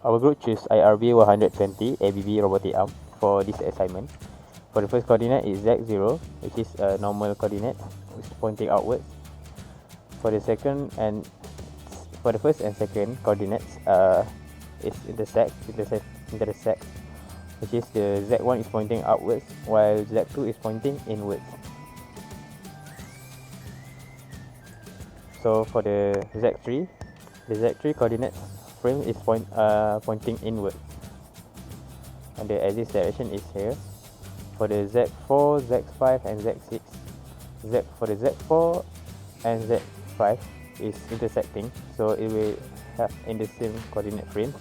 Our group choose IRB 120 ABB robotic arm for this assignment. For the first coordinate is Z0, which is a normal coordinate, which is pointing outwards. For the first and second coordinates is intersect, which is the Z1 is pointing outwards while Z2 is pointing inwards. So for the Z3 coordinate frame is pointing inward, and the axis direction is here. For the Z4, Z5 and Z6, for the Z4 and Z5 is intersecting, so it will have in the same coordinate frame.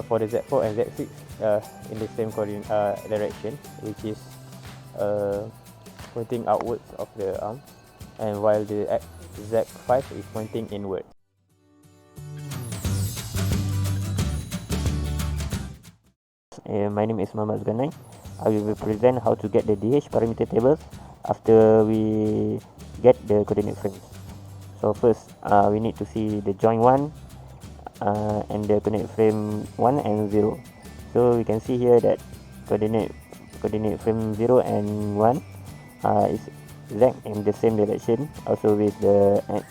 For the Z4 and Z6 in the same coordinate direction, which is pointing outwards of the arm, and while the Z5 is pointing inward. My name is Mohamad Zulkarnain. I will present how to get the DH parameter tables after we get the coordinate frames. So first, we need to see the joint 1 and the coordinate frame 1 and 0. So we can see here that coordinate frame 0 and 1 is Z in the same direction, also with the X.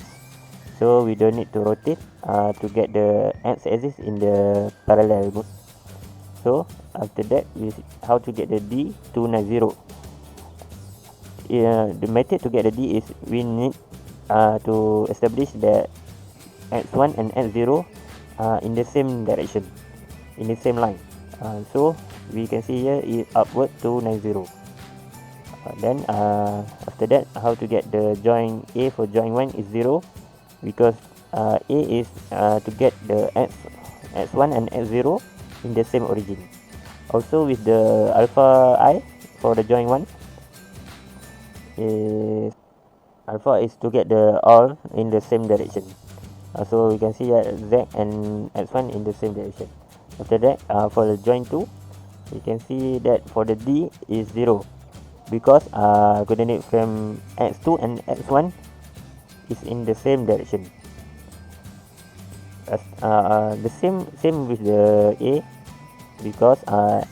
So we don't need to rotate to get the X axis in the parallel mode. So after that, how to get the D to 90. The method to get the D is we need to establish the X1 and X0 in the same direction, in the same line. So we can see here is upward to 90. Then after that, how to get the joint A for joint 1 is 0, because A is to get the X1 and X0 in the same origin. Also with the alpha I for the joint 1 is alpha is to get the all in the same direction. So we can see that Z and X1 in the same direction. After that, for the joint 2, we can see that for the D is 0, because coordinate frame X2 and X1 is in the same direction. The same with the A, because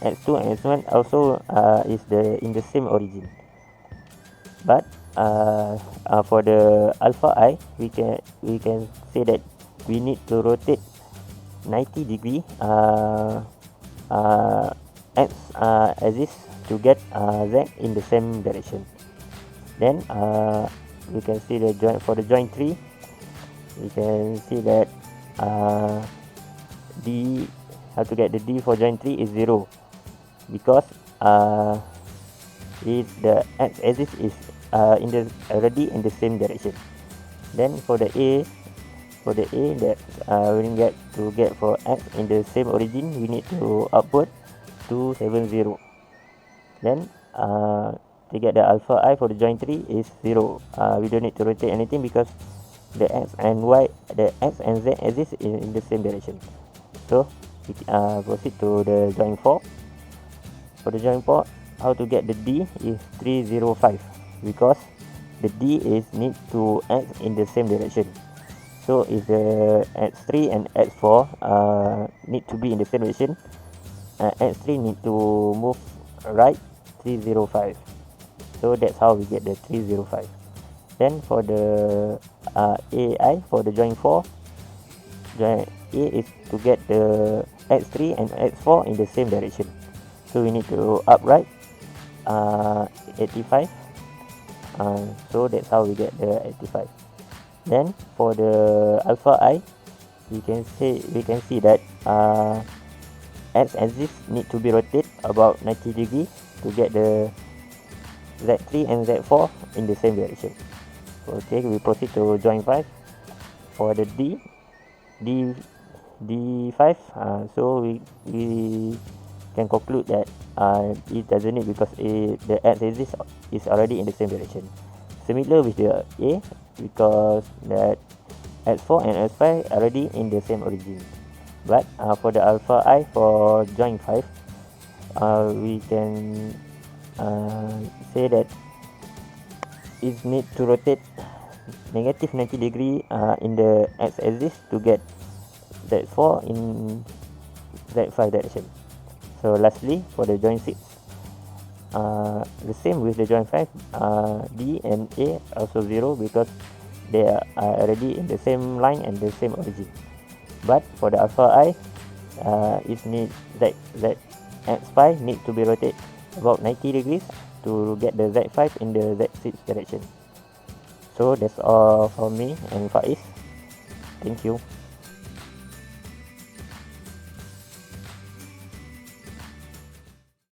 X2 and X1 also is in the same origin. But for the alpha I, we can say that we need to rotate 90 degree X axis to get Z in the same direction. Then we can see the joint for the joint 3. We can see that D, how to get the D for joint 3 is 0, because the X axis is already in the same direction. Then for the A, that we get for X in the same origin, we need to upward to 70. Then to get the alpha I for the joint 3 is 0. We don't need to rotate anything because the X and Y, the X and Z axis is in the same direction. So we proceed to the joint 4. For the joint 4, how to get the D is 305, because the D is need to X in the same direction. So if the X3 and X4 need to be in the same direction, X3 need to move right 305. So that's how we get the 305. Then for the AI for the joint 4, joint A is to get the X3 and X4 in the same direction. So we need to upright 85. So that's how we get the 85. Then for the alpha I, we can see that X axis need to be rotated about 90 degree to get the Z3 and Z4 in the same direction. Okay, we proceed to joint 5. For the D5, so we can conclude that it doesn't need, because the X axis is already in the same direction. Similar with the A, because that X4 and X5 already in the same origin. But for the alpha I for joint 5, we can say that it need to rotate negative 90 degree in the X axis to get that 4 in Z5 direction. So lastly, for the joint 6, the same with the joint 5, D and A also 0 because they are already in the same line and the same origin. But for the alpha I, it needs Z X5 need to be rotated about 90 degrees to get the Z5 in the Z6 direction. So that's all for me and Faiz. Thank you.